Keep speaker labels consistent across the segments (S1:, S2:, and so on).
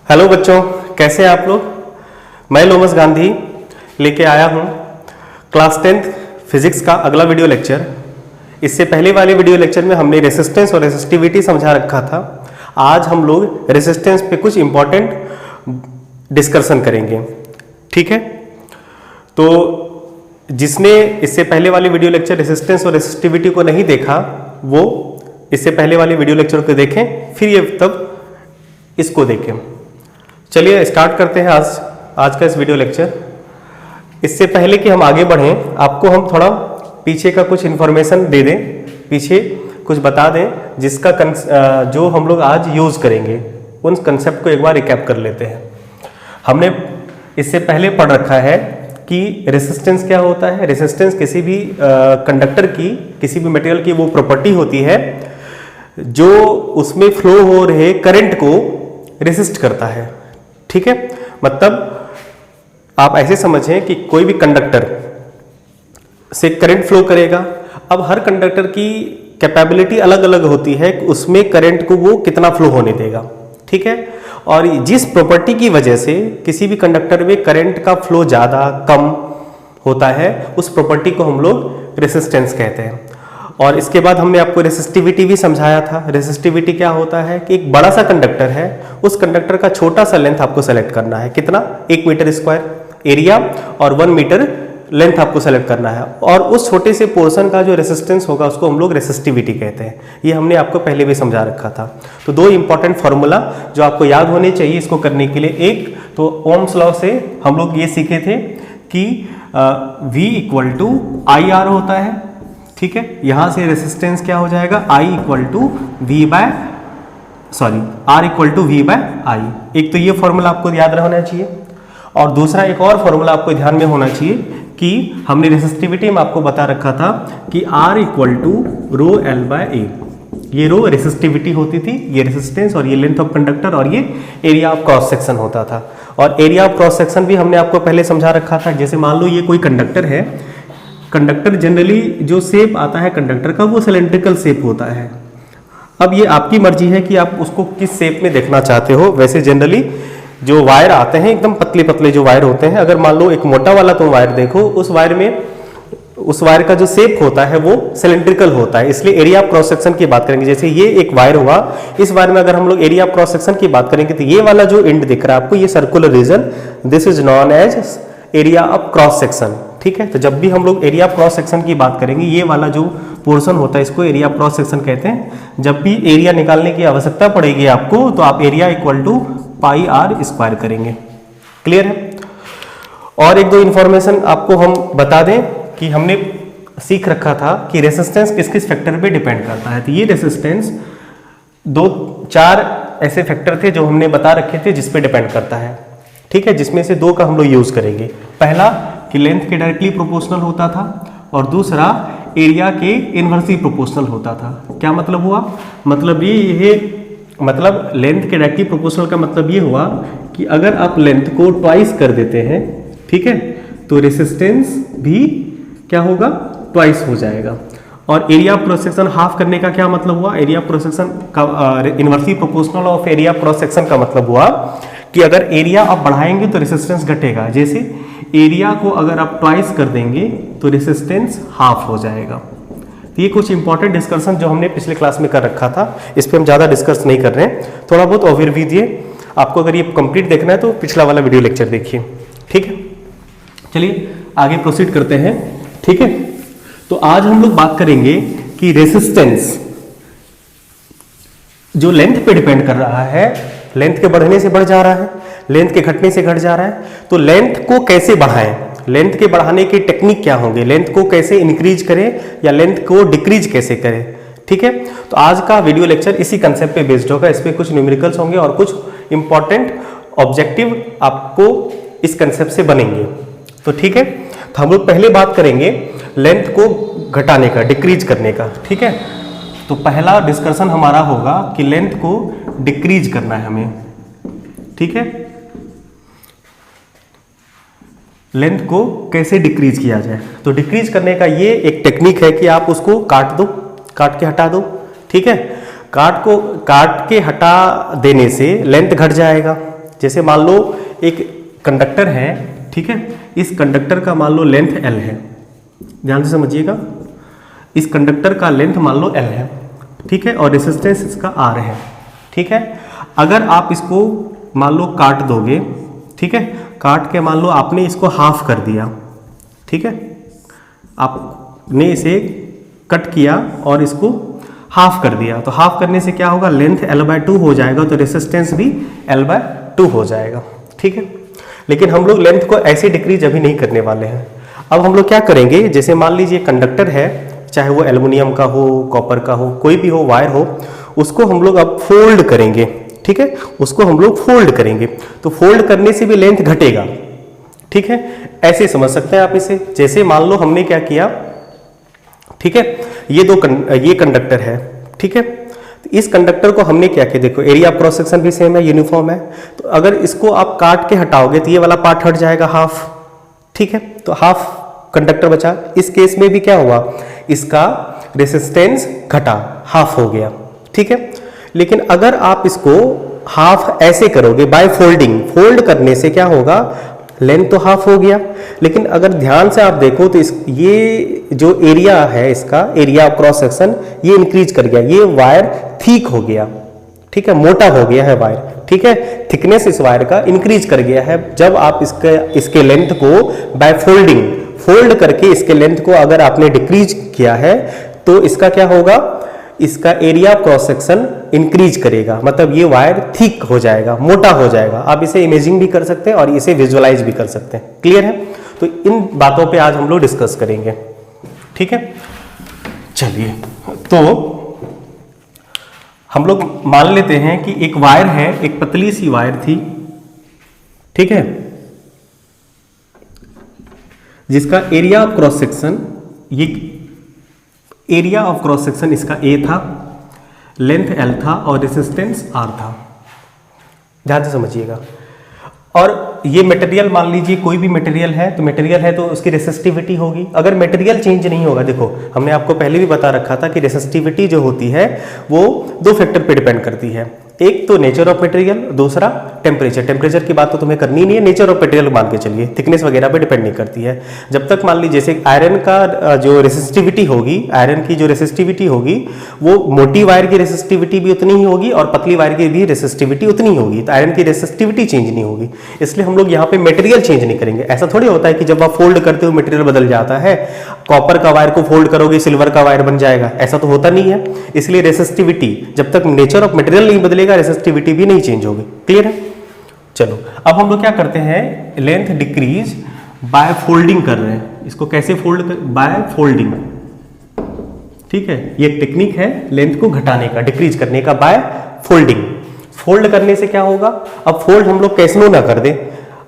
S1: Hello बच्चों, कैसे हैं आप लोग। मैं लोमस गांधी लेके आया हूँ क्लास 10th फिजिक्स का अगला वीडियो लेक्चर। इससे पहले वाले वीडियो लेक्चर में हमने रेसिस्टेंस और रेसिस्टिविटी समझा रखा था। आज हम लोग रेसिस्टेंस पे कुछ इंपॉर्टेंट डिस्कशन करेंगे, ठीक है। तो जिसने इससे पहले वाले वीडियो लेक्चर रेसिस्टेंस और रेसिस्टिविटी को नहीं देखा, वो इससे पहले वाले वीडियो लेक्चर को देखें, फिर ये तब इसको देखें। चलिए स्टार्ट करते हैं आज का इस वीडियो लेक्चर। इससे पहले कि हम आगे बढ़ें, आपको हम थोड़ा पीछे का कुछ इन्फॉर्मेशन दे दें, पीछे कुछ बता दें, जिसका जो हम लोग आज यूज़ करेंगे उन कंसेप्ट को एक बार रिकैप कर लेते हैं। हमने इससे पहले पढ़ रखा है कि रेसिस्टेंस क्या होता है। रेसिस्टेंस किसी भी कंडक्टर की, किसी भी मटेरियल की वो प्रॉपर्टी होती है जो उसमें फ्लो हो रहे करंट को रेसिस्ट करता है, ठीक है। मतलब आप ऐसे समझें कि कोई भी कंडक्टर से करंट फ्लो करेगा। अब हर कंडक्टर की कैपेबिलिटी अलग अलग होती है, उसमें करंट को वो कितना फ्लो होने देगा, ठीक है। और जिस प्रॉपर्टी की वजह से किसी भी कंडक्टर में करंट का फ्लो ज़्यादा कम होता है, उस प्रॉपर्टी को हम लोग रेसिस्टेंस कहते हैं। और इसके बाद हमने आपको रेसिस्टिविटी भी समझाया था। रेसिस्टिविटी क्या होता है कि एक बड़ा सा कंडक्टर है, उस कंडक्टर का छोटा सा लेंथ आपको सेलेक्ट करना है। कितना? 1 मीटर स्क्वायर एरिया और 1 मीटर लेंथ आपको सेलेक्ट करना है। और उस छोटे से पोर्शन का जो रेसिस्टेंस होगा उसको हम लोग रेसिस्टिविटी कहते हैं। ये हमने आपको पहले भी समझा रखा था। तो दो इंपॉर्टेंट फार्मूला जो आपको याद होने चाहिए इसको करने के लिए। एक तो ओम्स लॉ से हम लोग ये सीखे थे कि V equal to I R होता है, ठीक है। यहां से रेसिस्टेंस क्या हो जाएगा? I equal to R equal to V by I. एक तो ये फॉर्मूला आपको याद रहना चाहिए, और दूसरा एक और फॉर्मूला आपको ध्यान में होना चाहिए कि हमने रेसिस्टिविटी में आपको बता रखा था कि R equal to rho L by A. ये रो रेसिस्टिविटी होती थी, ये रेसिस्टेंस, और ये लेंथ ऑफ कंडक्टर, और ये एरिया ऑफ क्रॉस सेक्शन होता था। और एरिया ऑफ क्रॉस सेक्शन भी हमने आपको पहले समझा रखा था। जैसे मान लो ये कोई कंडक्टर है, कंडक्टर जनरली जो शेप आता है कंडक्टर का वो सिलेंड्रिकल शेप होता है। अब ये आपकी मर्जी है कि आप उसको किस शेप में देखना चाहते हो। वैसे जनरली जो वायर आते हैं एकदम पतले पतले जो वायर होते हैं, अगर मान लो एक मोटा वाला तुम वायर देखो, उस वायर का जो शेप होता है वो सिलेंड्रिकल होता है। इसलिए एरिया ऑफ क्रॉस सेक्शन की बात करेंगे। जैसे ये एक वायर हुआ, इस वायर में अगर हम लोग एरिया ऑफ क्रॉस सेक्शन की बात करेंगे तो ये वाला जो एंड दिख रहा है आपको, ये circular region, this is known as area of cross section, ठीक है। तो जब भी हम लोग एरिया ऑफ क्रॉस सेक्शन की बात करेंगे, ये वाला जो पोर्शन होता है इसको एरिया ऑफ क्रॉस सेक्शन कहते हैं। जब भी एरिया निकालने की आवश्यकता पड़ेगी आपको, तो आप area equal to pi R square करेंगे। क्लियर है? और एक दो इंफॉर्मेशन आपको हम बता दें कि हमने सीख रखा था कि रेसिस्टेंस किस किस फैक्टर पे डिपेंड करता है। तो ये रेसिस्टेंस 2-4 ऐसे फैक्टर थे जो हमने बता रखे थे जिस पे डिपेंड करता है, ठीक है। जिसमें से 2 का हम लोग यूज करेंगे। पहला कि लेंथ के डायरेक्टली प्रोपोर्शनल होता था, और दूसरा एरिया के इनवर्सली प्रोपोर्शनल होता था। क्या मतलब हुआ? मतलब मतलब लेंथ के डायरेक्टली प्रोपोर्शनल का मतलब ये हुआ कि अगर आप लेंथ को ट्वाइस कर देते हैं, ठीक है, तो रेसिस्टेंस भी क्या होगा? ट्वाइस हो जाएगा। और area of cross section half करने का क्या मतलब हुआ? एरिया ऑफ क्रॉस सेक्शन का inversely proportional of area of cross section का मतलब हुआ कि अगर एरिया आप बढ़ाएंगे तो रेसिस्टेंस घटेगा। जैसे एरिया को अगर आप ट्वाइस कर देंगे तो रेसिस्टेंस हाफ हो जाएगा। तो ये कुछ इंपॉर्टेंट डिस्कशन जो हमने पिछले क्लास में कर रखा था, इस पर हम ज़्यादा डिस्कस नहीं कर रहे हैं। थोड़ा बहुत ओवरव्यू दिए आपको। अगर ये कंप्लीट देखना है तो पिछला वाला वीडियो लेक्चर देखिए, ठीक है। चलिए आगे प्रोसीड करते हैं, ठीक है। तो आज हम लोग बात करेंगे कि रेसिस्टेंस जो लेंथ पे डिपेंड कर रहा है, लेंथ के बढ़ने से बढ़ जा रहा है, लेंथ के घटने से घट जा रहा है, तो लेंथ को कैसे बढ़ाएं, लेंथ के बढ़ाने की टेक्निक क्या होंगे, लेंथ को कैसे इंक्रीज करें या लेंथ को डिक्रीज कैसे करें, ठीक है। तो आज का वीडियो लेक्चर इसी कंसेप्ट पे बेस्ड होगा। इस पे कुछ न्यूमेरिकल्स होंगे और कुछ इंपॉर्टेंट ऑब्जेक्टिव आपको इस कंसेप्ट से बनेंगे, तो ठीक है। तो हम लोग पहले बात करेंगे लेंथ को घटाने का, डिक्रीज करने का, ठीक है। तो पहला डिस्कशन हमारा होगा कि लेंथ को डिक्रीज करना है हमें, ठीक है। लेंथ को कैसे डिक्रीज किया जाए? तो डिक्रीज करने का ये एक टेक्निक है कि आप उसको काट दो, काट के हटा दो, ठीक है। काट के हटा देने से लेंथ घट जाएगा, जैसे मान लो एक कंडक्टर है, ठीक है, इस कंडक्टर का मान लो लेंथ L है, ध्यान से समझिएगा, इस कंडक्टर का लेंथ मान लो L है, ठीक है, और रेसिस्टेंस इसका R है, ठीक है। अगर आप इसको मान लो काट दोगे, ठीक है, काट के मान लो आपने इसको हाफ कर दिया, ठीक है, आपने इसे कट किया और इसको हाफ कर दिया, तो हाफ करने से क्या होगा, लेंथ L/2 हो जाएगा, तो रेसिस्टेंस भी L/2 हो जाएगा, ठीक है। लेकिन हम लोग लेंथ को ऐसे डिक्रीज अभी नहीं करने वाले हैं। अब हम लोग क्या करेंगे, जैसे मान लीजिए कंडक्टर है, चाहे वो एल्युमिनियम का हो, कॉपर का हो, कोई भी हो, वायर हो, उसको हम लोग अब फोल्ड करेंगे, ठीक है, उसको हम लोग फोल्ड करेंगे, तो फोल्ड करने से भी लेंथ घटेगा, ठीक है। ऐसे समझ सकते हैं आप इसे, जैसे मान लो हमने क्या किया, ठीक है, ये कंडक्टर है, ठीक है, तो इस कंडक्टर को हमने क्या किया, देखो एरिया ऑफ क्रॉस सेक्शन भी सेम है, यूनिफॉर्म है, तो अगर इसको आप काट के हटाओगे तो ये वाला पार्ट हट जाएगा हाफ, ठीक है, तो हाफ कंडक्टर बचा। इस केस में भी क्या हुआ, इसका रेसिस्टेंस घटा, हाफ हो गया, ठीक है। लेकिन अगर आप इसको हाफ ऐसे करोगे बाय फोल्डिंग, फोल्ड करने से क्या होगा, लेंथ तो हाफ हो गया, लेकिन अगर ध्यान से आप देखो तो ये जो एरिया है, इसका एरिया ऑफ क्रॉस सेक्शन, ये इंक्रीज कर गया, ये वायर थिक हो गया, ठीक है, मोटा हो गया है वायर, ठीक है, थिकनेस इस वायर का इंक्रीज कर गया है। जब आप इसके लेंथ को बाय फोल्डिंग, फोल्ड करके इसके लेंथ को अगर आपने डिक्रीज किया है, तो इसका क्या होगा, इसका area of cross section increase करेगा, मतलब ये वायर थिक हो जाएगा, मोटा हो जाएगा। आप इसे इमेजिंग भी कर सकते हैं और इसे विजुअलाइज भी कर सकते हैं, क्लियर है। तो इन बातों पे आज हम लोग डिस्कस करेंगे, ठीक है। चलिए, तो हम लोग मान लेते हैं कि एक वायर है, एक पतली सी वायर थी, ठीक है, जिसका एरिया ऑफ क्रॉस सेक्शन, ये एरिया ऑफ क्रॉस सेक्शन इसका A था, लेंथ L था और रेसिस्टेंस R था, ध्यान से समझिएगा। और ये मटेरियल, मान लीजिए कोई भी मटेरियल है, तो मटेरियल है तो उसकी रेसिस्टिविटी होगी। अगर मटेरियल चेंज नहीं होगा, देखो हमने आपको पहले भी बता रखा था कि रेसिस्टिविटी जो होती है वो दो फैक्टर पे डिपेंड करती है, एक तो नेचर ऑफ मटेरियल, दूसरा टेम्परेचर। टेम्परेचर की बात तो तुम्हें करनी नहीं है, नेचर ऑफ मटेरियल मान के चलिए, थिकनेस वगैरह पे डिपेंड नहीं करती है। जब तक मान लीजिए जैसे आयरन का जो रेसिस्टिविटी होगी, आयरन की जो रेसिस्टिविटी होगी, वो मोटी वायर की रेसिस्टिविटी भी उतनी ही होगी और पतली वायर की भी रेसिस्टिविटी उतनी ही होगी, तो आयरन की रेसिस्टिविटी चेंज नहीं होगी। इसलिए हम लोग यहाँ पे मटेरियल चेंज नहीं करेंगे। ऐसा थोड़ी होता है कि जब आप फोल्ड करते हो मटेरियल बदल जाता है, कॉपर का वायर को फोल्ड करोगे सिल्वर का वायर बन जाएगा, ऐसा तो होता नहीं है। इसलिए रेसिस्टिविटी, जब तक नेचर ऑफ मटेरियल नहीं बदलेगा, रेसिस्टिविटी भी नहीं चेंज होगी, क्लियर है। चलो, अब हम लोग क्या करते हैं, लेंथ डिक्रीज बाय फोल्डिंग कर रहे हैं। इसको कैसे फोल्ड कर, बाय फोल्डिंग, ठीक है, ये टेक्निक है लेंथ को घटाने का, डिक्रीज करने का, बाय फोल्डिंग। फोल्ड करने से क्या होगा, अब फोल्ड हम लोग कैसे ना कर दें,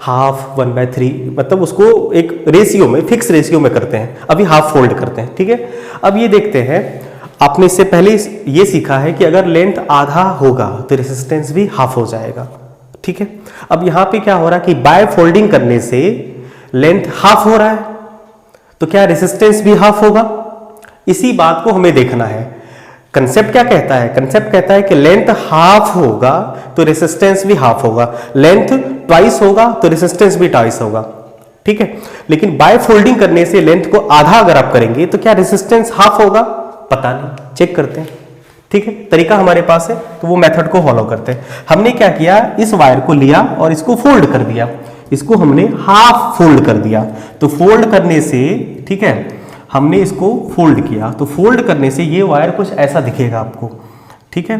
S1: हाफ 1/3, मतलब उसको एक रेशियो में, फिक्स रेशियो में करते हैं, अभी हाफ फोल्ड करते हैं, ठीक है। अब ये देखते हैं, आपने इससे पहले ये सीखा है कि अगर लेंथ आधा होगा तो रेसिस्टेंस भी हाफ हो जाएगा, ठीक है। अब यहां पे क्या हो रहा है कि बाय फोल्डिंग करने से लेंथ हाफ हो रहा है, तो क्या रेसिस्टेंस भी हाफ होगा, इसी बात को हमें देखना है। कंसेप्ट क्या कहता है, कंसेप्ट कहता है कि लेंथ हाफ होगा तो रेसिस्टेंस भी हाफ होगा, लेंथ ट्वाइस होगा तो रेसिस्टेंस भी ट्वाइस होगा, ठीक है। लेकिन बाय फोल्डिंग करने से लेंथ को आधा अगर आप करेंगे तो क्या रेसिस्टेंस हाफ होगा, पता नहीं, चेक करते हैं, ठीक है। तरीका हमारे पास है, तो वो मेथड को फॉलो करते हैं। हमने क्या किया, इस वायर को लिया और इसको फोल्ड कर दिया, इसको हमने हाफ फोल्ड कर दिया। तो फोल्ड करने से, ठीक है, हमने इसको फोल्ड किया, तो फोल्ड करने से ये वायर कुछ ऐसा दिखेगा आपको, ठीक है।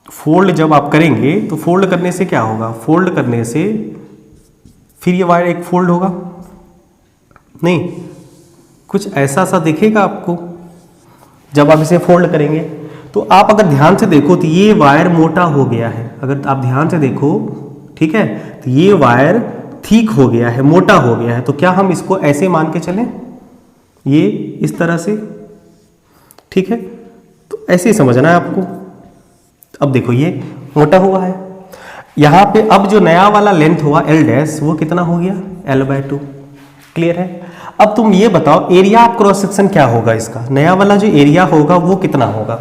S1: फोल्ड जब आप करेंगे तो फोल्ड करने से क्या होगा, फोल्ड करने से फिर ये वायर एक फोल्ड होगा, नहीं, कुछ ऐसा सा दिखेगा आपको जब आप इसे फोल्ड करेंगे। तो आप अगर ध्यान से देखो तो ये वायर मोटा हो गया है, अगर आप ध्यान से देखो, ठीक है, तो ये वायर ठीक हो गया है, मोटा हो गया है। तो क्या हम इसको ऐसे मान के चलें, ये इस तरह से, ठीक है, तो ऐसे ही समझना है आपको। अब देखो ये मोटा हुआ है, यहां पे अब जो नया वाला लेंथ हुआ L डैश, वो कितना हो गया, L/2, क्लियर है। अब तुम ये बताओ एरिया ऑफ क्रॉस सेक्शन क्या होगा, इसका नया वाला जो एरिया होगा वो कितना होगा,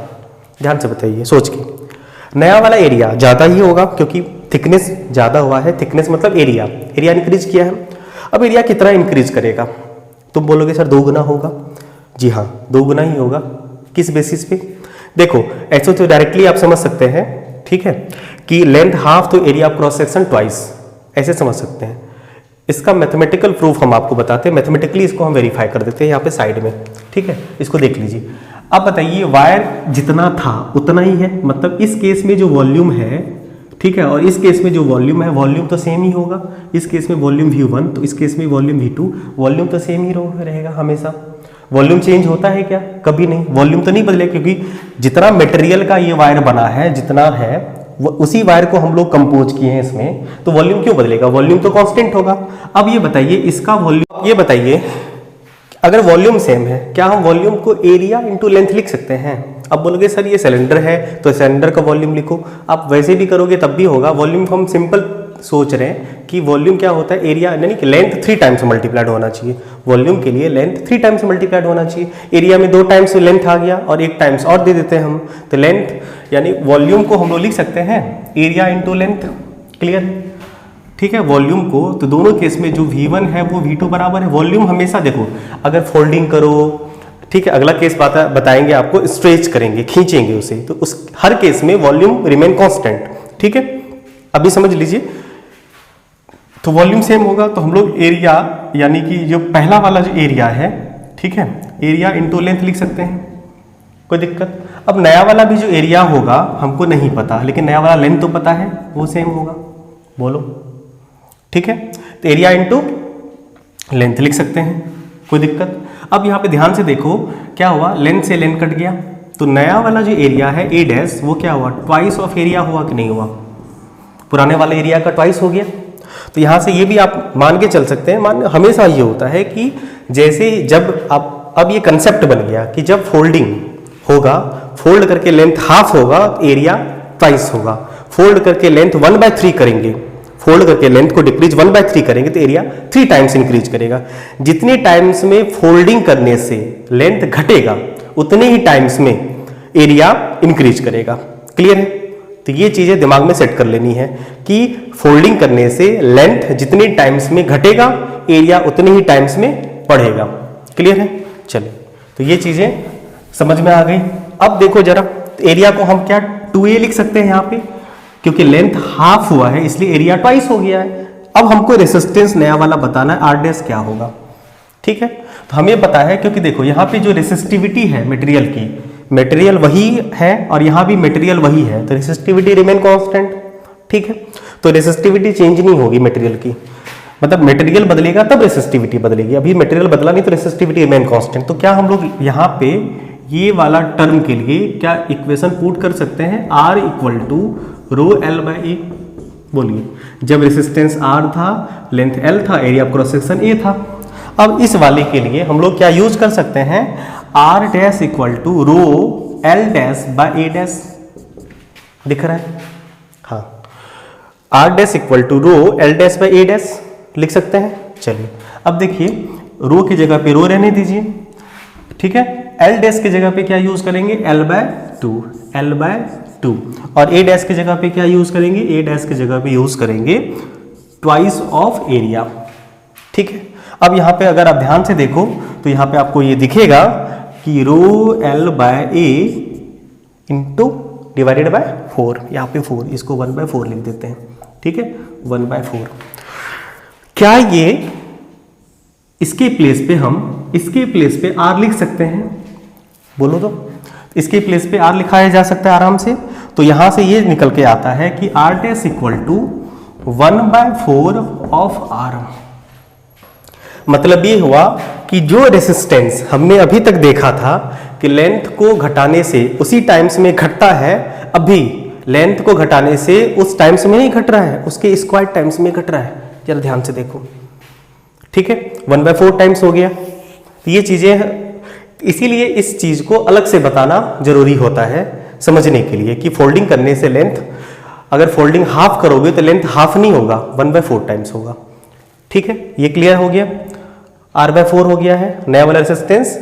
S1: ध्यान से बताइए सोच के। नया वाला एरिया ज़्यादा ही होगा क्योंकि थिकनेस ज़्यादा हुआ है, थिकनेस मतलब एरिया, एरिया इंक्रीज किया है। अब एरिया कितना इंक्रीज करेगा? तुम बोलोगे सर 2 गुना होगा। जी हाँ, 2 गुना ही होगा। किस बेसिस पे? देखो ऐसे तो डायरेक्टली आप समझ सकते हैं, ठीक है, कि लेंथ हाफ तो area of cross section twice, ऐसे समझ सकते हैं। इसका मैथमेटिकल प्रूफ हम आपको बताते हैं, मैथमेटिकली इसको हम वेरीफाई कर देते हैं यहाँ पे साइड में, ठीक है, इसको देख लीजिए। अब बताइए वायर जितना था उतना ही है, मतलब इस केस में जो वॉल्यूम है, ठीक है, और इस केस में जो वॉल्यूम है, वॉल्यूम तो सेम ही होगा। इस केस में वॉल्यूम V1 तो इस केस में वॉल्यूम V2, वॉल्यूम तो सेम ही रहेगा हमेशा। वॉल्यूम चेंज होता है क्या? कभी नहीं, वॉल्यूम तो नहीं बदलेगा क्योंकि जितना मटेरियल का ये वायर बना है, जितना है वो उसी वायर को हम लोग कंपोज किए हैं इसमें, तो वॉल्यूम क्यों बदलेगा? वॉल्यूम तो कांस्टेंट होगा। अब ये बताइए इसका वॉल्यूम, ये बताइए अगर वॉल्यूम सेम है क्या हम वॉल्यूम को एरिया इंटू लेंथ लिख सकते हैं? अब बोलोगे सर ये सिलेंडर है तो सिलेंडर का वॉल्यूम लिखो, आप वैसे भी करोगे तब भी होगा। वॉल्यूम को हम सिंपल सोच रहे हैं कि वॉल्यूम क्या होता है, एरिया यानी कि लेंथ 3 टाइम्स मल्टीप्लाइड होना चाहिए। वॉल्यूम के लिए लेंथ 3 टाइम्स मल्टीप्लाइड होना चाहिए। एरिया में 2 टाइम्स लेंथ आ गया और 1 टाइम्स और दे देते हैं हम, तो लेंथ यानी वॉल्यूम को हम लोग लिख सकते हैं एरिया इंटू लेंथ। क्लियर है? ठीक है, वॉल्यूम को तो दोनों केस में जो V1 है वो V2 बराबर है। वॉल्यूम हमेशा देखो अगर फोल्डिंग करो, ठीक है, अगला केस बताएंगे आपको, स्ट्रेच करेंगे, खींचेंगे उसे, तो उस हर केस में वॉल्यूम रिमेन कांस्टेंट। ठीक है, अभी समझ लीजिए, तो वॉल्यूम सेम होगा तो हम लोग एरिया यानी कि जो पहला वाला जो एरिया है, ठीक है, एरिया इंटू लेंथ लिख सकते हैं, कोई दिक्कत। अब नया वाला भी जो एरिया होगा हमको नहीं पता, लेकिन नया वाला लेंथ तो पता है, वो सेम होगा, बोलो। ठीक है, तो एरिया इंटू लेंथ लिख सकते हैं, कोई दिक्कत। अब यहाँ पे ध्यान से देखो क्या हुआ, लेंथ से लेंथ कट गया, तो नया वाला जो एरिया है ए डैश वो क्या हुआ, ट्वाइस ऑफ एरिया हुआ कि नहीं हुआ? पुराने वाले एरिया का ट्वाइस हो गया। तो यहाँ से ये भी आप मान के चल सकते हैं, मान हमेशा ये होता है कि जैसे जब आप, अब ये कंसेप्ट बन गया कि जब फोल्डिंग होगा, फोल्ड करके लेंथ हाफ होगा तो एरिया ट्वाइस होगा, फोल्ड करके लेंथ 1/3 करेंगे, फोल्ड करके लेंथ को डिक्रीज 1/3 करेंगे तो एरिया 3 टाइम्स इंक्रीज करेगा। जितने टाइम्स में फोल्डिंग करने से लेंथ घटेगा उतने ही टाइम्स में एरिया इंक्रीज करेगा। क्लियर है? तो ये चीजें दिमाग में सेट कर लेनी है कि फोल्डिंग करने से लेंथ जितने टाइम्स में घटेगा एरिया उतने ही टाइम्स में बढ़ेगा। क्लियर है? चलिए, तो ये चीजें समझ में आ गई। अब देखो जरा, एरिया को हम क्या 2a लिख सकते हैं यहाँ पे, क्योंकि लेंथ हाफ हुआ है इसलिए एरिया ट्वाइस हो गया है। अब हमको रेसिस्टेंस नया वाला बताना है, आर डैश क्या होगा। ठीक है, तो हमें पता है क्योंकि देखो यहाँ पे जो रेसिस्टिविटी है मटेरियल की, मटेरियल वही है और यहाँ भी मटेरियल वही है, तो रेसिस्टिविटी रिमेन कांस्टेंट। ठीक है, तो रेसिस्टिविटी चेंज नहीं होगी मटेरियल की, मतलब मटेरियल बदलेगा तब रेसिस्टिविटी बदलेगी, अभी मटेरियल बदला नहीं तो रेसिस्टिविटी रिमेन कांस्टेंट। तो क्या हम लोग यहाँ पे ये वाला टर्म के लिए क्या इक्वेशन पुट कर सकते हैं, R इक्वल टू ρl/a। बोलिए, जब रेसिस्टेंस R था, लेंथ L था, area of cross section A था। अब इस वाले के लिए हम लोग क्या यूज कर सकते हैं, R dash equal to ρl'/a। दिख रहा है? हाँ, R dash equal to ρl'/a लिख सकते हैं। चलिए, अब देखिए रो की जगह पे रो रहने दीजिए, ठीक है, L डैश की जगह पे क्या यूज करेंगे, L/2 और A डैश की जगह पे क्या यूज करेंगे, A डैश की जगह पे यूज करेंगे ट्वाइस ऑफ एरिया। ठीक है, अब यहाँ पे अगर आप ध्यान से देखो तो यहाँ पे आपको ये दिखेगा कि ρl/a इंटू डिवाइडेड बाय 4, यहाँ पे 4, इसको 1/4 लिख देते हैं। ठीक है, 1/4। क्या ये इसके प्लेस पे हम इसके प्लेस पे R लिख सकते हैं? बोलो तो, इसके प्लेस पे R लिखाया जा सकता है आराम से। तो यहां से ये निकल के आता है कि R dash equal to 1/4 of R। मतलब ये हुआ कि जो रेसिस्टेंस हमने अभी तक देखा था कि लेंथ को घटाने से उसी टाइम्स में घटता है, अभी लेंथ को घटाने से उस टाइम्स में नहीं घट रहा है, उसके स्क्वायर टाइम्स में घट रहा है। जरा ध्यान से देखो, ठीक है, 1/4 टाइम्स हो गया। तो ये चीजें, इसीलिए इस चीज को अलग से बताना जरूरी होता है समझने के लिए कि फोल्डिंग करने से लेंथ, अगर फोल्डिंग हाफ करोगे तो लेंथ हाफ नहीं होगा, 1/4 टाइम्स होगा। ठीक है, ये क्लियर हो गया, R/4 हो गया है। नया वाला रेसिस्टेंस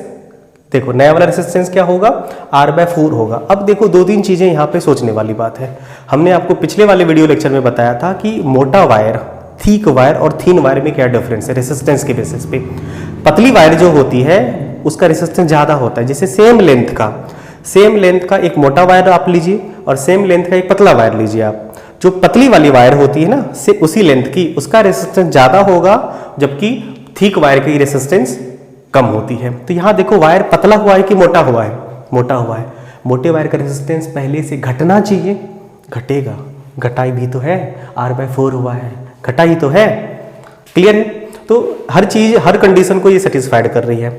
S1: देखो नया वाला रेसिस्टेंस क्या होगा, R/4 होगा। अब देखो दो तीन चीजें यहाँ पे सोचने वाली बात है। हमने आपको पिछले वाले वीडियो लेक्चर में बताया था कि मोटा वायर, थीक वायर और थीन वायर में क्या डिफरेंस है रेसिस्टेंस के बेसिस पे। पतली वायर जो होती है उसका रेसिस्टेंस ज़्यादा होता है। जैसे सेम लेंथ का एक मोटा वायर आप लीजिए और सेम लेंथ का एक पतला वायर लीजिए आप। जो पतली वाली वायर होती है ना से उसी लेंथ की, उसका रेसिस्टेंस ज़्यादा होगा, जबकि थीक वायर की रेसिस्टेंस कम होती है। तो यहाँ देखो वायर पतला हुआ है कि मोटा हुआ है, मोटा हुआ है। मोटे वायर का रेसिस्टेंस पहले से घटना चाहिए, घटेगा, घटाई भी तो है, R/4 हुआ है, घटाई तो है। क्लियर है? तो हर चीज हर कंडीशन को ये सेटिस्फाइड कर रही है।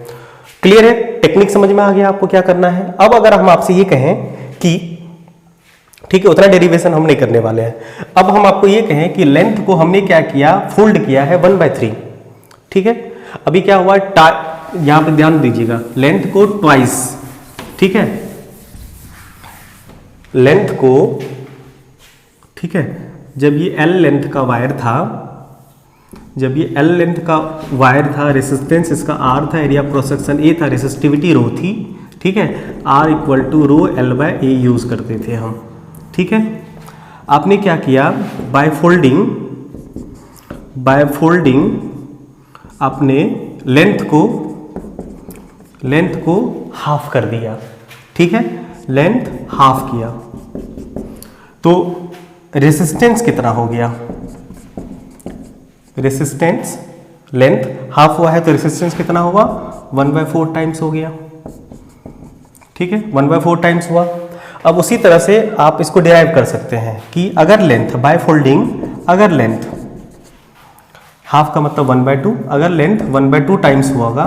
S1: क्लियर है? टेक्निक समझ में आ गया आपको क्या करना है। अब अगर हम आपसे ये कहें कि ठीक है, उतना डेरिवेशन हम नहीं करने वाले हैं। अब हम आपको ये कहें कि लेंथ को हमने क्या किया, फोल्ड किया है 1/3। ठीक है, अभी क्या हुआ, यहां पे ध्यान दीजिएगा, लेंथ को ट्वाइस, ठीक है, लेंथ को, ठीक है, जब ये L लेंथ का वायर था, जब ये L लेंथ का वायर था, रेसिस्टेंस इसका R था, एरिया क्रॉस सेक्शन A था, रेसिस्टिविटी रो थी, ठीक है, R = ρL/A यूज करते थे हम। ठीक है, आपने क्या किया, बाय फोल्डिंग आपने लेंथ को हाफ कर दिया। ठीक है, लेंथ हाफ किया तो रेसिस्टेंस कितना हो गया, रेसिस्टेंस, लेंथ हाफ हुआ है तो रेसिस्टेंस कितना हुआ, 1/4 टाइम्स हो गया। ठीक है, 1/4 टाइम्स हुआ। अब उसी तरह से आप इसको डिराइव कर सकते हैं कि अगर लेंथ बाय फोल्डिंग, अगर लेंथ हाफ का मतलब 1/2, अगर लेंथ 1/2 टाइम्स होगा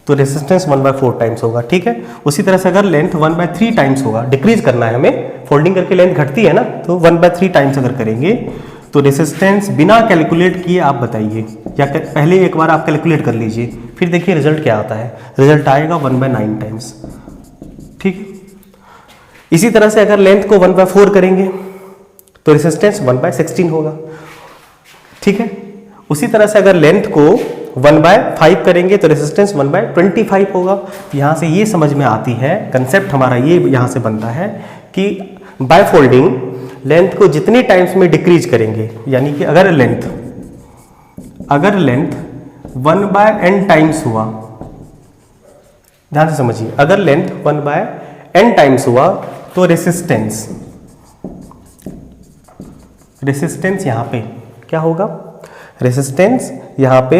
S1: तो रेसिस्टेंस 1/4 टाइम्स होगा। ठीक है, उसी तरह से अगर लेंथ 1/3 टाइम्स होगा, डिक्रीज करना है हमें, फोल्डिंग करके लेंथ घटती है ना, तो 1/3 टाइम्स अगर करेंगे तो रेसिस्टेंस बिना कैलकुलेट किए आप बताइए, या पहले एक बार आप कैलकुलेट कर लीजिए, फिर देखिए रिजल्ट क्या आता है। रिजल्ट आएगा 1/9 टाइम्स। ठीक है, इसी तरह से अगर लेंथ को 1/4 करेंगे तो रेसिस्टेंस 1/16 होगा। ठीक है, उसी तरह से अगर लेंथ को 1/5 करेंगे तो रेसिस्टेंस 1/25 होगा। यहां से ये समझ में आती है, कंसेप्ट हमारा ये यहां से बनता है कि बाय फोल्डिंग लेंथ को जितने टाइम्स में डिक्रीज करेंगे, यानी कि अगर लेंथ 1/n टाइम्स हुआ, ध्यान से समझिए, अगर लेंथ 1/n टाइम्स हुआ तो रेसिस्टेंस यहां पे क्या होगा, रेसिस्टेंस यहां पे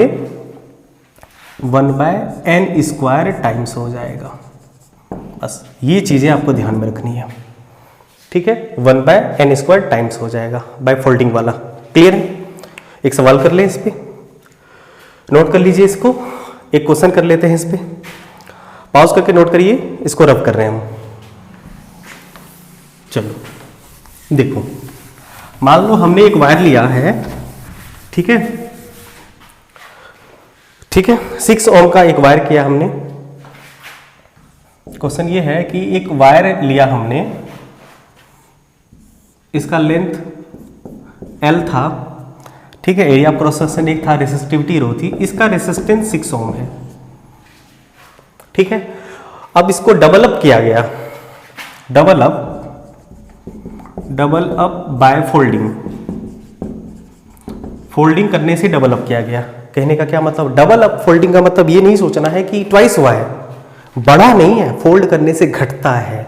S1: 1/n² टाइम्स हो जाएगा। बस ये चीजें आपको ध्यान में रखनी है। ठीक है, 1/n² टाइम्स हो जाएगा बाय फोल्डिंग वाला। क्लियर है? एक सवाल कर ले, इस पे नोट कर लीजिए, इसको एक क्वेश्चन कर लेते हैं, इस पे पॉज करके नोट करिए, इसको रब कर रहे हैं हम। चलो देखो, मान लो हमने एक वायर लिया है, ठीक है, 6 ओम का एक वायर किया हमने। क्वेश्चन ये है कि एक वायर लिया हमने, इसका लेंथ L था, ठीक है, एरिया क्रॉस सेक्शन 1 था, रेसिस्टिविटी रो थी, इसका रेसिस्टेंस 6 ओम है। ठीक है, अब इसको डबल अप किया गया, डबल अप बाय फोल्डिंग करने से डबल अप किया गया। कहने का क्या मतलब, डबल अप फोल्डिंग का मतलब ये नहीं सोचना है कि ट्वाइस हुआ है, बड़ा नहीं है, फोल्ड करने से घटता है।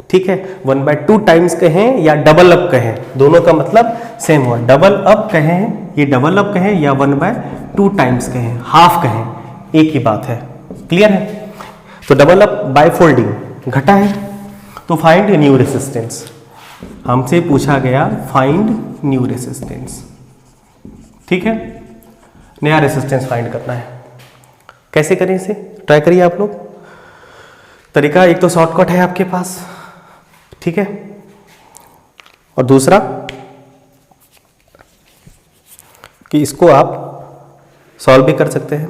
S1: ठीक है, 1/2 टाइम्स कहें या डबल अप कहें, दोनों का मतलब सेम हुआ। डबल अप कहें, ये डबल अप कहें या 1/2 टाइम्स कहें, हाफ कहें, एक ही बात है। क्लियर है? तो डबल अप बाय फोल्डिंग घटा है, तो फाइंड न्यू रेसिस्टेंस। हमसे पूछा गया फाइंड न्यू रेसिस्टेंस। ठीक है, नया रेसिस्टेंस फाइंड करना है। कैसे करें इसे, ट्राई करिए आप लोग। तरीका एक तो शॉर्टकट है आपके पास, ठीक है, और दूसरा कि इसको आप सॉल्व भी कर सकते हैं।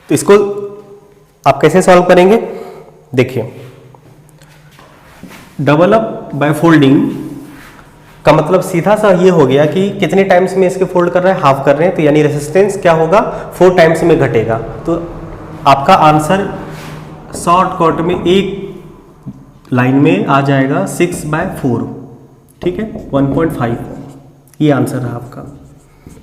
S1: तो इसको आप कैसे सॉल्व करेंगे? देखिए, डबल अप बाय फोल्डिंग का मतलब सीधा सा ये हो गया कि कितने टाइम्स में इसके फोल्ड कर रहे हैं, हाफ कर रहे हैं, तो यानी रेसिस्टेंस क्या होगा, 4 टाइम्स में घटेगा। तो आपका आंसर शॉर्टकट में एक लाइन में आ जाएगा 6/4, ठीक है, 1.5, ये आंसर है आपका।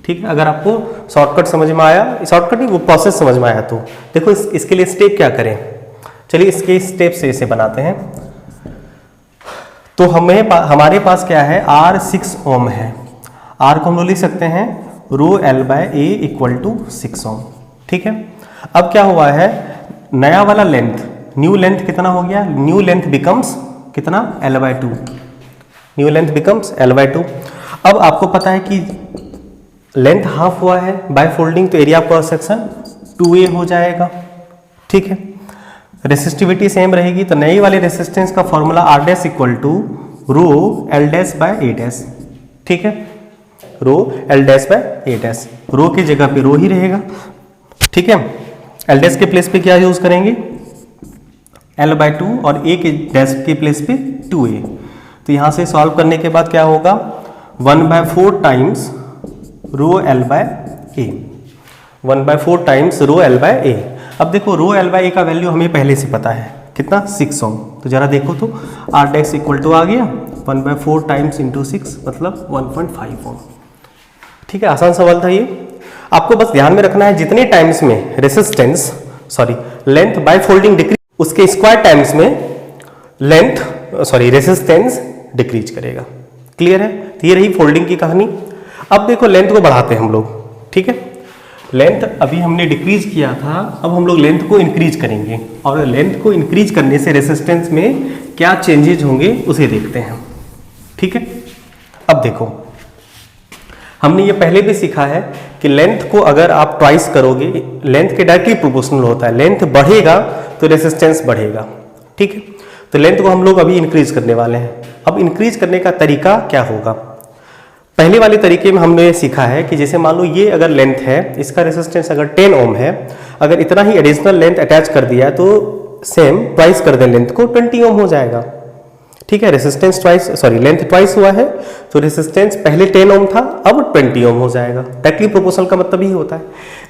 S1: ठीक है, अगर आपको शॉर्टकट समझ में आया, शॉर्टकट नहीं वो प्रोसेस समझ में आया तो देखो इसके लिए स्टेप क्या करें। चलिए इसके स्टेप से इसे बनाते हैं। तो हमारे पास क्या है, R 6 ओम है। R को हम लोग लिख सकते हैं ρL/A = 6 ओम। ठीक है, अब क्या हुआ है, नया वाला लेंथ, न्यू लेंथ कितना हो गया, न्यू लेंथ बिकम्स कितना, L/2, new length becomes L/2। अब आपको पता है कि लेंथ हाफ हुआ है बाय फोल्डिंग, तो area of cross section 2A हो जाएगा। ठीक है, रेसिस्टिविटी सेम रहेगी, तो नई वाले रेसिस्टेंस का फॉर्मूला R' = ρL'/A'। ठीक है, ρL'/A', रो की जगह पे रो ही रहेगा। ठीक है, L' के प्लेस पे क्या यूज करेंगे, L/2, और A के डैश के प्लेस पे 2A। तो यहां से सॉल्व करने के बाद क्या होगा, 1/4 टाइम्स ρL/A, 1/4 टाइम्स ρL/A। अब देखो ρL/A का वैल्यू हमें पहले से पता है कितना, 6 ओम। तो जरा देखो तो R' = आ गया 1/4 टाइम्स × 6 मतलब 1.5 ओम। ठीक है, आसान सवाल था ये। आपको बस ध्यान में रखना है जितने टाइम्स में लेंथ बाय फोल्डिंग डिक्रीज, उसके स्क्वायर टाइम्स में रेसिस्टेंस डिक्रीज करेगा। क्लियर है? तो ये रही फोल्डिंग की कहानी। अब देखो लेंथ को बढ़ाते हैं हम लोग। ठीक है, लेंथ अभी हमने डिक्रीज किया था, अब हम लोग लेंथ को इंक्रीज करेंगे, और लेंथ को इंक्रीज करने से रेसिस्टेंस में क्या चेंजेज होंगे उसे देखते हैं। ठीक है, अब देखो हमने ये पहले भी सीखा है कि लेंथ को अगर आप ट्वाइस करोगे, लेंथ के डायरेक्टली प्रोपोर्शनल होता है, लेंथ बढ़ेगा तो रेसिस्टेंस बढ़ेगा। ठीक है, तो लेंथ को हम लोग अभी इंक्रीज करने वाले हैं। अब इंक्रीज करने का तरीका क्या होगा, पहले वाले तरीके में हमने ये सीखा है कि जैसे मान लो ये अगर लेंथ है, इसका रेसिस्टेंस अगर 10 ओम है, अगर इतना ही एडिशनल लेंथ अटैच कर दिया तो सेम ट्वाइस कर दें लेंथ को, 20 ओम हो जाएगा। ठीक है, रेसिस्टेंस लेंथ ट्वाइस हुआ है, तो रेसिस्टेंस पहले 10 ओम था, अब 20 ओम हो जाएगा। डायरेक्टली प्रोपोर्शनल का मतलब ही होता है।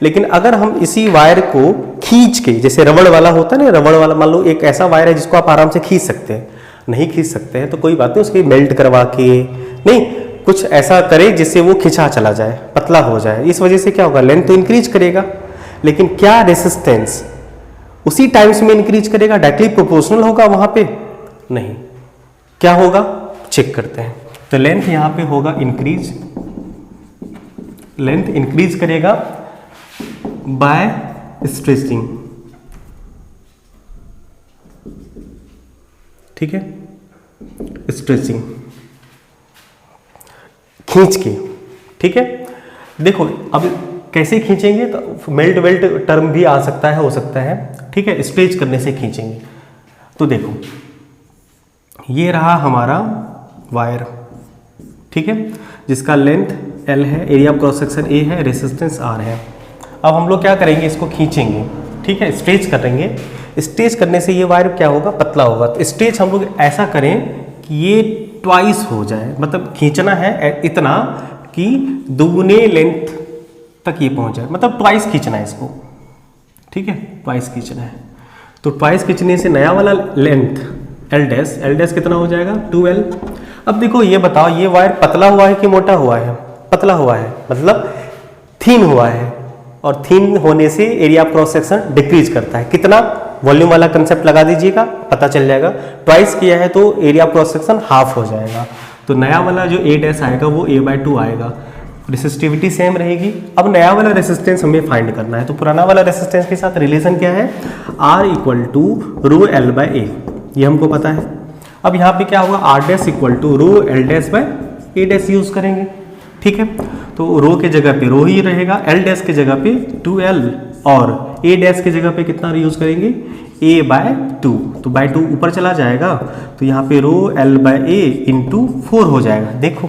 S1: लेकिन अगर हम इसी वायर को खींच के, जैसे रबड़ वाला होता है ना, रबड़ वाला मान लो एक ऐसा वायर है जिसको आप आराम से खींच सकते हैं, नहीं खींच सकते हैं तो कोई बात नहीं, उसकी मेल्ट करवा के, नहीं कुछ ऐसा करे जिससे वो खिंचा चला जाए, पतला हो जाए, इस वजह से क्या होगा, लेंथ तो इंक्रीज करेगा, लेकिन क्या रेसिस्टेंस उसी टाइम्स में इंक्रीज करेगा, डायरेक्टली प्रोपोर्शनल होगा वहां पे? नहीं। क्या होगा, चेक करते हैं। तो लेंथ यहां पे होगा इंक्रीज, लेंथ इंक्रीज करेगा बाय स्ट्रेचिंग। ठीक है, स्ट्रेचिंग, खींच के। ठीक है, देखो अब कैसे खींचेंगे, तो मेल्ट वेल्ट टर्म भी आ सकता है, हो सकता है। ठीक है, स्ट्रेच करने से खींचेंगे। तो देखो ये रहा हमारा वायर, ठीक है, जिसका लेंथ L है, area of cross section A है, रेसिस्टेंस R है। अब हम लोग क्या करेंगे, इसको खींचेंगे। ठीक है, स्ट्रेच करेंगे। स्ट्रेच करने से ये वायर क्या होगा, पतला होगा। तो स्ट्रेच हम लोग ऐसा करें कि ये ट्वाइस हो जाए, मतलब खींचना है इतना कि दुगने लेंथ तक ये पहुंच जाए, मतलब ट्वाइस खींचना है इसको। ठीक है, ट्वाइस खींचना है। तो ट्वाइस खींचने से नया वाला लेंथ L' कितना हो जाएगा, 2L। अब देखो ये बताओ, ये वायर पतला हुआ है कि मोटा हुआ है? पतला हुआ है, मतलब थीन हुआ है, और थीन होने से area of cross section decrease करता है। कितना, वॉल्यूम वाला कंसेप्ट लगा दीजिएगा, पता चल जाएगा। ट्वाइस किया है तो area of cross section half हो जाएगा। तो नया वाला जो A' आएगा वो A/2 आएगा, रेसिस्टिविटी सेम रहेगी। अब नया वाला रेसिस्टेंस हमें फाइंड करना है, तो पुराना वाला रेसिस्टेंस के साथ रिलेशन क्या है, R = ρL/A, ये हमको पता है। अब यहाँ पे क्या होगा, R' = ρL'/A' यूज करेंगे। ठीक है, तो रो के जगह पे रो ही रहेगा, L' के जगह पे 2L, और A' के जगह पे कितना यूज करेंगे, A/2। तो बाय 2 ऊपर चला जाएगा, तो यहाँ पे ρL/A × 4 हो जाएगा। देखो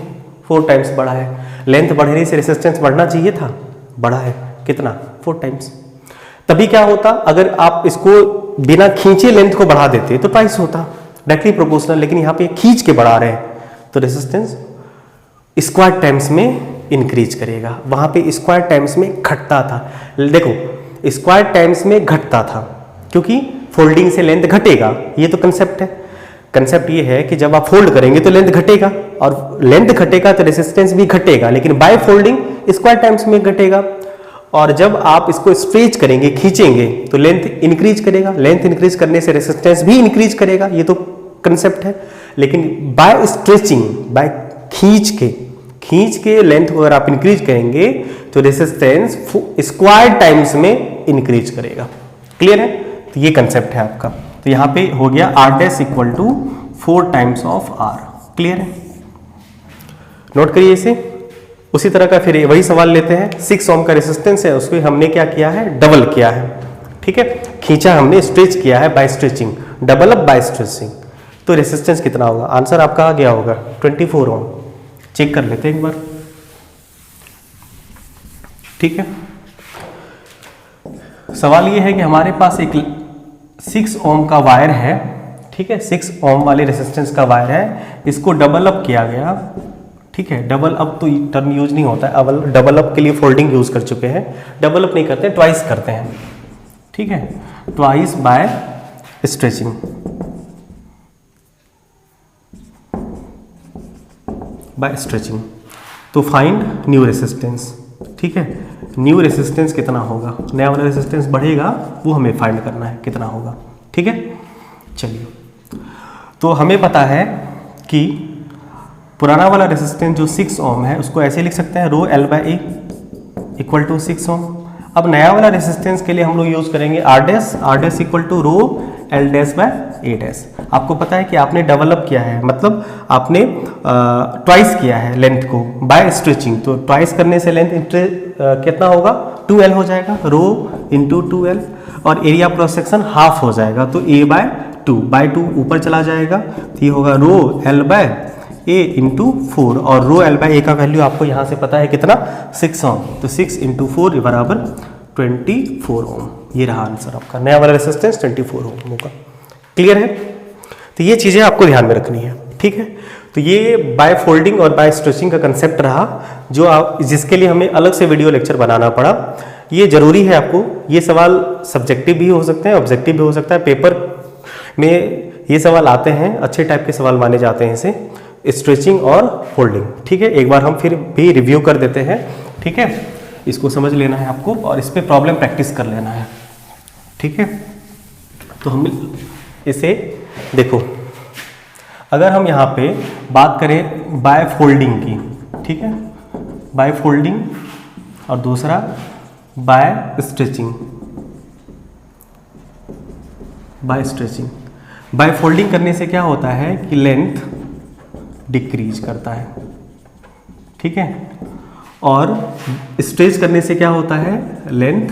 S1: 4 टाइम्स बढ़ा है, लेंथ बढ़ने से रेसिस्टेंस बढ़ना चाहिए था, बढ़ा है कितना, 4 टाइम्स। तभी क्या होता, अगर आप इसको बिना खींचे लेंथ को बढ़ा देते तो ट्वाइस होता, डायरेक्टली प्रोपोर्शनल। लेकिन यहाँ पे खींच के बढ़ा रहे हैं तो रेजिस्टेंस स्क्वायर टाइम्स में इंक्रीज करेगा, वहां पे स्क्वायर टाइम्स में घटता था। देखो स्क्वायर टाइम्स में घटता था क्योंकि फोल्डिंग से लेंथ घटेगा, ये तो कंसेप्ट है। कंसेप्ट ये है कि जब आप फोल्ड करेंगे तो लेंथ घटेगा, और लेंथ घटेगा तो रेजिस्टेंस भी घटेगा, लेकिन बाय फोल्डिंग स्क्वायर टाइम्स में घटेगा। और जब आप इसको स्ट्रेच करेंगे, खींचेंगे, तो लेंथ इंक्रीज करेगा, लेंथ इंक्रीज करने से रेजिस्टेंस भी इंक्रीज करेगा, ये तो कंसेप्ट है। लेकिन बाय स्ट्रेचिंग, बाय खींच के लेंथ को अगर आप इंक्रीज करेंगे तो रेजिस्टेंस स्क्वायर टाइम्स में इंक्रीज करेगा। क्लियर है? तो ये कंसेप्ट है आपका। तो यहां पे हो गया R dash equal to 4 times of R। Clear है? नोट करिए इसे। उसी तरह का फिर वही सवाल लेते हैं। 6 ओम का रेजिस्टेंस है, उसको हमने क्या किया है, डबल किया है। ठीक है, खींचा हमने, स्ट्रेच किया है by stretching, double up by stretching. तो रेजिस्टेंस कितना होगा? आंसर आपका आ गया होगा 24 ओम। चेक कर लेते हैं एक बार। ठीक है, सवाल ये है कि हमारे पास एक 6 ओम का वायर है। ठीक है, 6 ओम वाले रेजिस्टेंस का वायर है, इसको डबल अप किया गया। ठीक है, डबल अप तो टर्म यूज नहीं होता है, अब डबल अप के लिए फोल्डिंग यूज कर चुके हैं, डबल अप नहीं करते, ट्वाइस करते हैं। ठीक है, twice by stretching, by stretching. तो फाइंड न्यू रेसिस्टेंस। ठीक है, न्यू रेसिस्टेंस कितना होगा, नया वाला रेसिस्टेंस बढ़ेगा, वो हमें फाइंड करना है कितना होगा। ठीक है, चलिए। तो हमें पता है कि पुराना वाला रेसिस्टेंस जो 6 ओम है उसको ऐसे लिख सकते हैं rho L by A equal to 6 ohm. अब नया वाला रेसिस्टेंस के लिए हम लोग यूज करेंगे R dash equal to rho L dash by A dash. आपको पता है कि आपने डबल अप किया है, मतलब आपने ट्वाइस किया है लेंथ को बाय स्ट्रेचिंग, तो ट्वाइस करने से लेंथ कितना होगा, 2L हो जाएगा, रो इंटू 2L, और एरिया क्रॉस सेक्शन हाफ हो जाएगा, तो A बाय 2 ऊपर चला जाएगा, तो ये होगा रो L बाय ए इंटू 4, और रो L बाय ए का वैल्यू आपको यहाँ से पता है कितना, 6 ओम, तो 6 इंटू 4 बराबर 24 ओम। ये रहा आंसर आपका, नया वाला रेसिस्टेंस 24 ओम होगा। क्लियर है? तो ये चीज़ें आपको ध्यान में रखनी है। ठीक है, तो ये बाय फोल्डिंग और बाय स्ट्रेचिंग का कंसेप्ट रहा, जो आप जिसके लिए हमें अलग से वीडियो लेक्चर बनाना पड़ा। ये जरूरी है आपको, ये सवाल सब्जेक्टिव भी हो सकते हैं, ऑब्जेक्टिव भी हो सकता है, पेपर में ये सवाल आते हैं, अच्छे टाइप के सवाल माने जाते हैं इसे, स्ट्रेचिंग और फोल्डिंग। ठीक है, एक बार हम फिर भी रिव्यू कर देते हैं। ठीक है, इसको समझ लेना है आपको और इस पे प्रॉब्लम प्रैक्टिस कर लेना है। ठीक है, तो हम इसे देखो, अगर हम यहाँ पे बात करें बाय फोल्डिंग की, ठीक है, बाय फोल्डिंग, और दूसरा by stretching. By stretching, by folding करने से क्या होता है कि लेंथ डिक्रीज करता है। ठीक है, और स्ट्रेच करने से क्या होता है, लेंथ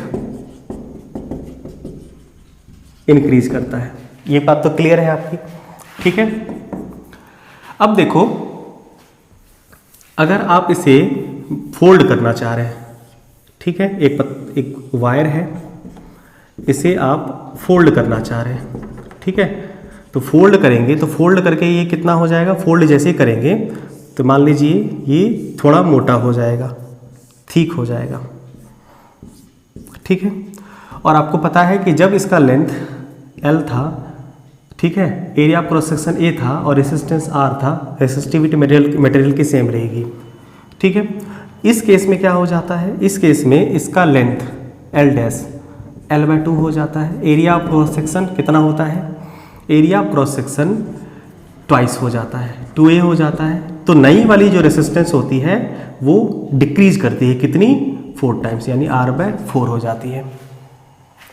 S1: इंक्रीज करता है। ये बात तो क्लियर है आपकी। ठीक है, अब देखो, अगर आप इसे फोल्ड करना चाह रहे हैं, ठीक है, एक वायर है, इसे आप फोल्ड करना चाह रहे हैं। ठीक है, तो फोल्ड करेंगे, तो फोल्ड करके ये कितना हो जाएगा, फोल्ड जैसे ही करेंगे तो मान लीजिए ये थोड़ा मोटा हो जाएगा, ठीक हो जाएगा। ठीक है, और आपको पता है कि जब इसका लेंथ L था, ठीक है, एरिया क्रॉस सेक्शन A था और रेसिस्टेंस R था, रेसिस्टिविटी मटेरियल की सेम रहेगी। ठीक है, इस केस में क्या हो जाता है, इस केस में इसका length L dash L by 2 हो जाता है। एरिया क्रॉस सेक्शन कितना होता है, एरिया क्रॉस सेक्शन ट्वाइस हो जाता है, 2A हो जाता है। तो नई वाली जो रेसिस्टेंस होती है वो डिक्रीज करती है, कितनी, 4 टाइम्स, यानी R बाय 4 हो जाती है।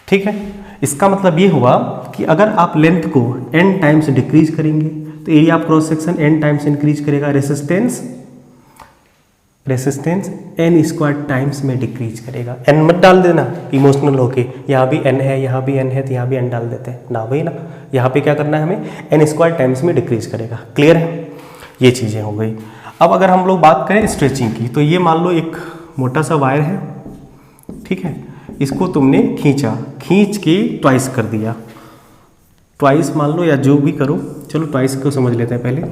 S1: ठीक है, इसका मतलब ये हुआ कि अगर आप लेंथ को n टाइम्स डिक्रीज करेंगे तो area of cross section n times increase करेगा, रेसिस्टेंस n स्क्वायर टाइम्स में डिक्रीज करेगा। n मत डाल देना इमोशनल होके, यहाँ भी n है, यहाँ भी n है, तो यहाँ भी n डाल देते हैं ना, वही ना, यहाँ पे क्या करना है हमें, n स्क्वायर टाइम्स में डिक्रीज करेगा। क्लियर है, ये चीज़ें हो गई। अब अगर हम लोग बात करें स्ट्रेचिंग की, तो ये मान लो एक मोटा सा वायर है, ठीक है, इसको तुमने खींचा, खींच के ट्वाइस कर दिया, ट्वाइस मान लो या जो भी करो, चलो ट्वाइस को समझ लेते हैं पहले।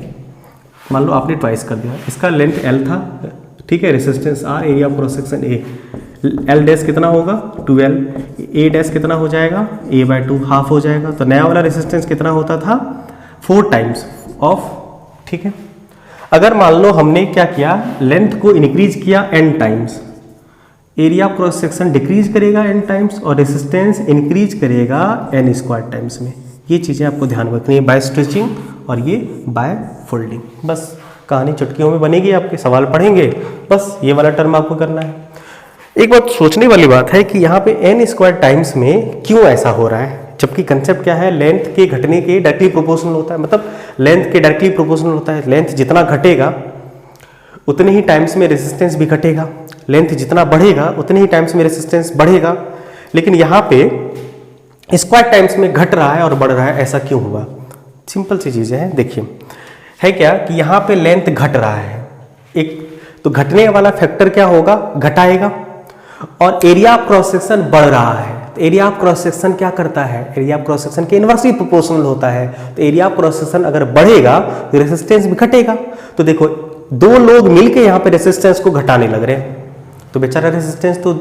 S1: मान लो आपने ट्वाइस कर दिया, इसका लेंथ L था, ठीक है, resistance R, area of cross section A, L dash कितना होगा 12, A डैश कितना हो जाएगा A/2 हाफ हो जाएगा। तो नया वाला रेसिस्टेंस कितना होता था 4 टाइम्स ऑफ, ठीक है। अगर मान लो हमने क्या किया, लेंथ को इंक्रीज किया n times, area of cross section decrease करेगा n टाइम्स और रेसिस्टेंस इंक्रीज करेगा n² टाइम्स में। ये चीज़ें आपको ध्यान रखनी है, बाय स्ट्रेचिंग और ये बाय फोल्डिंग। बस कहानी चुटकियों में बनेगी, आपके सवाल पढ़ेंगे, बस ये वाला टर्म आपको करना है। एक बात सोचने वाली बात है कि यहाँ पे n² टाइम्स में क्यों ऐसा हो रहा है, जबकि कंसेप्ट क्या है, लेंथ के घटने के डायरेक्टली प्रोपोर्शनल होता है, मतलब लेंथ के डायरेक्टली प्रोपोर्शनल होता है। लेंथ जितना घटेगा उतने ही टाइम्स में रेसिस्टेंस भी घटेगा, लेंथ जितना बढ़ेगा उतने ही टाइम्स में रेसिस्टेंस बढ़ेगा। लेकिन यहाँ पे स्क्वायर टाइम्स में घट रहा है और बढ़ रहा है, ऐसा क्यों हुआ? सिंपल सी चीज़ें हैं, देखिए है क्या कि यहाँ पे लेंथ घट रहा है, एक तो घटने वाला फैक्टर क्या होगा, घटाएगा, और एरिया ऑफ क्रॉस सेक्शन बढ़ रहा है। तो एरिया ऑफ क्रॉस सेक्शन क्या करता है, एरिया ऑफ क्रॉस सेक्शन के इनवर्सली प्रोपोर्शनल होता है। तो एरिया ऑफ क्रॉस सेक्शन अगर बढ़ेगा तो रेसिस्टेंस भी घटेगा। तो देखो दो लोग मिलके यहाँ पे रेसिस्टेंस को घटाने लग रहे हैं, तो बेचारा रेसिस्टेंस तो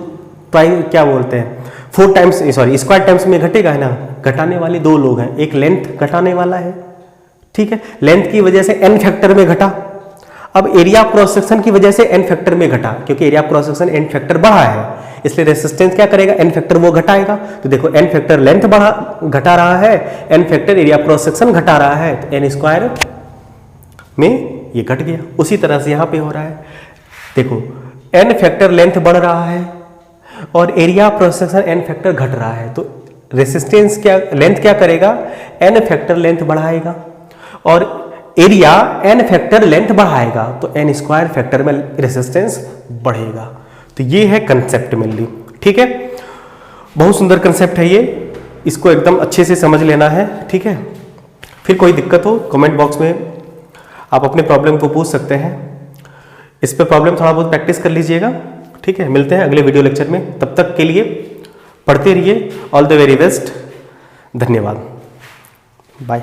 S1: क्या बोलते हैं 4 टाइम्स, सॉरी स्क्वायर टाइम्स में घटेगा, है ना। घटाने वाले 2 लोग हैं, एक लेंथ घटाने वाला है, ठीक है, लेंथ की वजह से n फैक्टर में घटा। अब एरिया ऑफ क्रॉस सेक्शन की वजह से n फैक्टर में घटा, क्योंकि area of cross section n factor बढ़ा है, इसलिए रेसिस्टेंस क्या करेगा, n फैक्टर वो घटाएगा। तो देखो n फैक्टर लेंथ घटा रहा है, n factor area of cross section घटा रहा है, तो n² में ये घट गया। उसी तरह से यहाँ पे हो रहा है, देखो n फैक्टर लेंथ बढ़ रहा है और area of cross section n factor घट रहा है, तो रेसिस्टेंस क्या, लेंथ क्या करेगा, n फैक्टर लेंथ बढ़ाएगा और एरिया n फैक्टर लेंथ बढ़ाएगा, तो n² फैक्टर में रेसिस्टेंस बढ़ेगा। तो ये है कंसेप्ट मेनली, ठीक है। बहुत सुंदर कंसेप्ट है ये, इसको एकदम अच्छे से समझ लेना है, ठीक है। फिर कोई दिक्कत हो कमेंट बॉक्स में आप अपने प्रॉब्लम को पूछ सकते हैं। इस पे प्रॉब्लम थोड़ा बहुत प्रैक्टिस कर लीजिएगा, ठीक है। मिलते हैं अगले वीडियो लेक्चर में, तब तक के लिए पढ़ते रहिए। ऑल द वेरी बेस्ट, धन्यवाद, बाय।